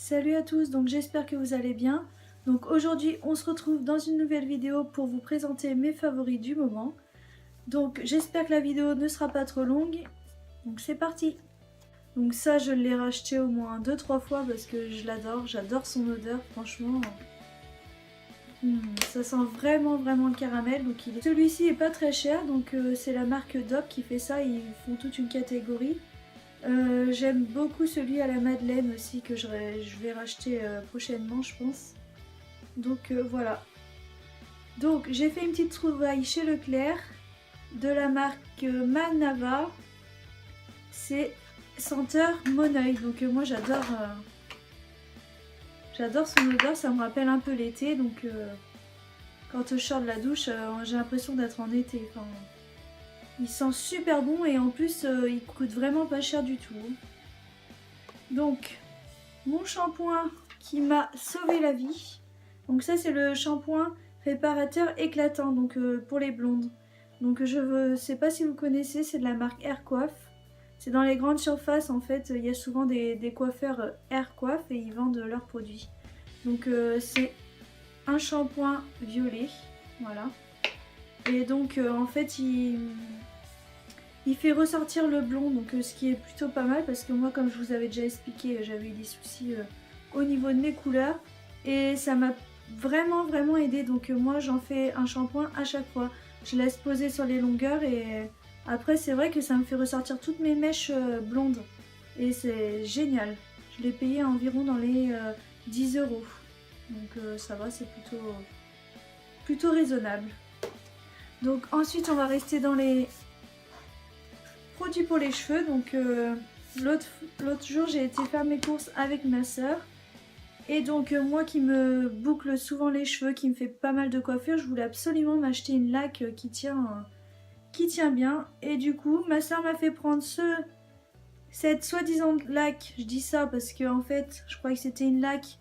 Salut à tous, donc j'espère que vous allez bien. Donc aujourd'hui on se retrouve dans une nouvelle vidéo pour vous présenter mes favoris du moment. Donc j'espère que la vidéo ne sera pas trop longue. Donc c'est parti. Donc ça je l'ai racheté au moins 2-3 fois parce que je l'adore, j'adore son odeur franchement. Ça sent vraiment le caramel. Donc celui-ci est pas très cher, donc c'est la marque DOP qui fait ça, ils font toute une catégorie. J'aime beaucoup celui à la madeleine aussi que je vais racheter prochainement je pense. Donc voilà. Donc j'ai fait une petite trouvaille chez Leclerc de la marque Manava. C'est senteur Moneuil. Donc moi j'adore son odeur, ça me rappelle un peu l'été. Donc quand je sors de la douche j'ai l'impression d'être en été. Enfin, il sent super bon et en plus il coûte vraiment pas cher du tout. Donc mon shampoing qui m'a sauvé la vie. Donc ça c'est le shampoing réparateur éclatant, donc pour les blondes. Donc je sais pas si vous connaissez, c'est de la marque Aircoiffe. C'est dans les grandes surfaces en fait, il y a souvent des coiffeurs Aircoiffe et ils vendent leurs produits. Donc c'est un shampoing violet, voilà. Et donc en fait il fait ressortir le blond, donc ce qui est plutôt pas mal parce que moi comme je vous avais déjà expliqué j'avais eu des soucis au niveau de mes couleurs et ça m'a vraiment aidé. Donc moi j'en fais un shampoing à chaque fois, je laisse poser sur les longueurs et après c'est vrai que ça me fait ressortir toutes mes mèches blondes et c'est génial. Je l'ai payé environ dans les 10 €, donc ça va, c'est plutôt raisonnable. Donc ensuite on va rester dans les produits pour les cheveux. Donc l'autre jour j'ai été faire mes courses avec ma soeur et donc moi qui me boucle souvent les cheveux, qui me fait pas mal de coiffure, je voulais absolument m'acheter une laque qui tient bien. Et du coup ma soeur m'a fait prendre cette soi-disant laque. Je dis ça parce que en fait je croyais que c'était une laque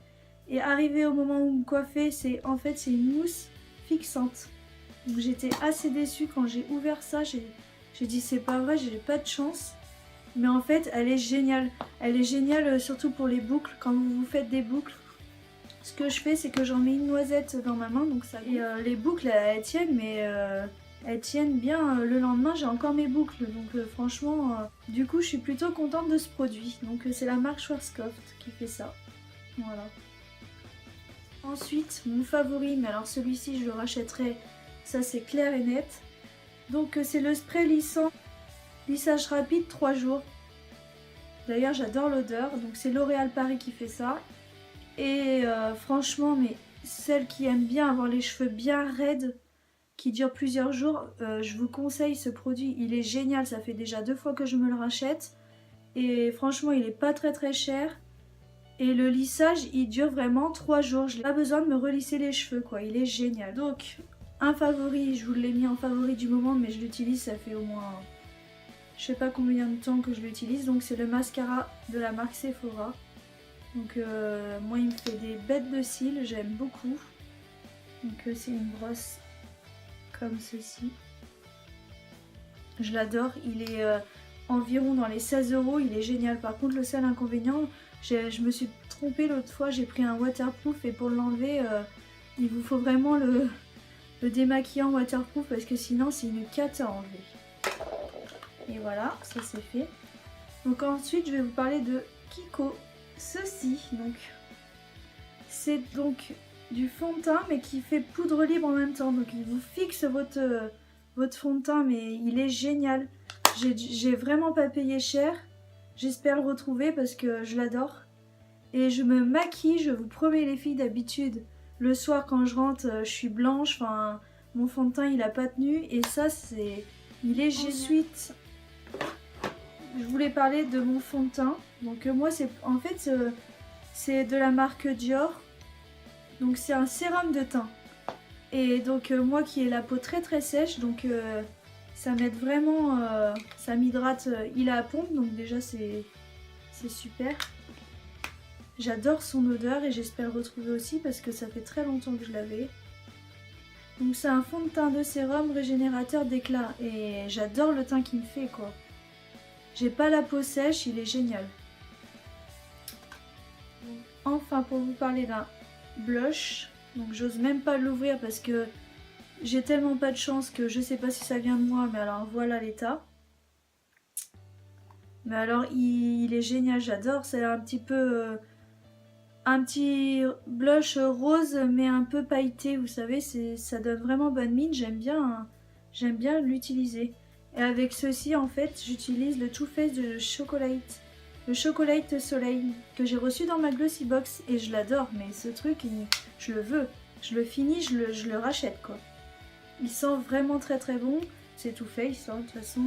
et arrivé au moment où me coiffer, c'est une mousse fixante. Donc j'étais assez déçue quand j'ai ouvert ça. J'ai dit c'est pas vrai, j'ai pas de chance. Mais en fait elle est géniale. Elle est géniale surtout pour les boucles. Quand vous faites des boucles, ce que je fais c'est que j'en mets une noisette dans ma main. Donc ça, et les boucles elles tiennent, mais elles tiennent bien. Le lendemain j'ai encore mes boucles. Donc franchement du coup je suis plutôt contente de ce produit. Donc c'est la marque Schwarzkopf qui fait ça. Voilà. Ensuite mon favori, mais alors celui-ci je le rachèterai, ça c'est clair et net. Donc c'est le spray lissant, lissage rapide 3 jours. D'ailleurs j'adore l'odeur, donc c'est L'Oréal Paris qui fait ça. Et franchement, mais celles qui aiment bien avoir les cheveux bien raides, qui durent plusieurs jours, je vous conseille ce produit, il est génial. Ça fait déjà 2 fois que je me le rachète. Et franchement il est pas très cher. Et le lissage il dure vraiment 3 jours, je n'ai pas besoin de me relisser les cheveux quoi, il est génial. Donc un favori, je vous l'ai mis en favori du moment, mais je l'utilise, ça fait au moins je sais pas combien de temps que je l'utilise. Donc c'est le mascara de la marque Sephora. Donc moi il me fait des bêtes de cils, j'aime beaucoup. Donc c'est une brosse comme ceci. Je l'adore, il est environ dans les 16 €, il est génial. Par contre le seul inconvénient, je me suis trompée l'autre fois, j'ai pris un waterproof et pour l'enlever il vous faut vraiment le démaquillant waterproof parce que sinon c'est une cata à enlever. Et voilà, ça c'est fait. Donc ensuite je vais vous parler de Kiko. Ceci, donc c'est donc du fond de teint mais qui fait poudre libre en même temps. Donc il vous fixe votre fond de teint, mais il est génial. J'ai vraiment pas payé cher. J'espère le retrouver parce que je l'adore. Et je me maquille, je vous promets les filles, d'habitude le soir quand je rentre je suis blanche, enfin mon fond de teint il a pas tenu. Et ça il est G-Suite. Je voulais parler de mon fond de teint. Donc moi c'est en fait c'est de la marque Dior. Donc c'est un sérum de teint. Et donc moi qui ai la peau très sèche, donc ça m'aide vraiment, ça m'hydrate. Il est à pompe, donc déjà c'est super. J'adore son odeur et j'espère le retrouver aussi parce que ça fait très longtemps que je l'avais. Donc c'est un fond de teint de sérum régénérateur d'éclat et j'adore le teint qu'il me fait quoi. J'ai pas la peau sèche, il est génial. enfin pour vous parler d'un blush. Donc j'ose même pas l'ouvrir parce que j'ai tellement pas de chance que je sais pas si ça vient de moi, mais alors voilà l'état. Mais alors il est génial, j'adore, c'est un petit peu un petit blush rose mais un peu pailleté, vous savez, ça donne vraiment bonne mine, j'aime bien l'utiliser. Et avec ceci en fait j'utilise le Too Faced de Chocolate, le Chocolate Soleil que j'ai reçu dans ma Glossy Box et je l'adore, mais ce truc je le veux, je le finis, je le rachète quoi. Il sent vraiment très très bon, c'est Too Faced, hein, de toute façon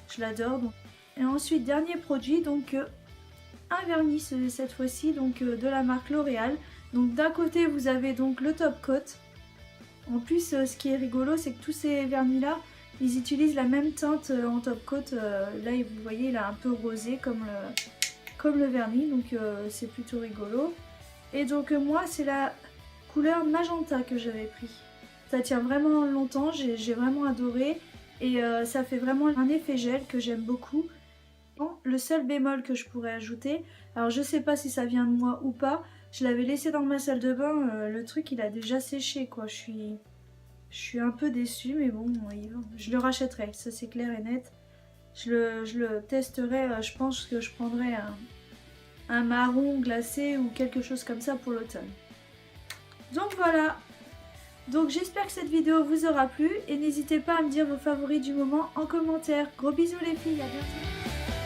je l'adore. Donc. Et ensuite dernier produit, donc un vernis cette fois-ci, donc de la marque L'Oréal. Donc d'un côté vous avez donc le top coat. En plus ce qui est rigolo c'est que tous ces vernis là, ils utilisent la même teinte en top coat. Là vous voyez il a un peu rosé comme le vernis, donc c'est plutôt rigolo. Et donc moi c'est la couleur magenta que j'avais pris. Ça tient vraiment longtemps, j'ai vraiment adoré et ça fait vraiment un effet gel que j'aime beaucoup. Le seul bémol que je pourrais ajouter, alors je sais pas si ça vient de moi ou pas, je l'avais laissé dans ma salle de bain, le truc il a déjà séché quoi, je suis un peu déçue mais bon, je le rachèterai, ça c'est clair et net. Je le testerai, je pense que je prendrai un marron glacé ou quelque chose comme ça pour l'automne. Donc voilà, donc j'espère que cette vidéo vous aura plu et n'hésitez pas à me dire vos favoris du moment en commentaire. Gros bisous les filles, à bientôt.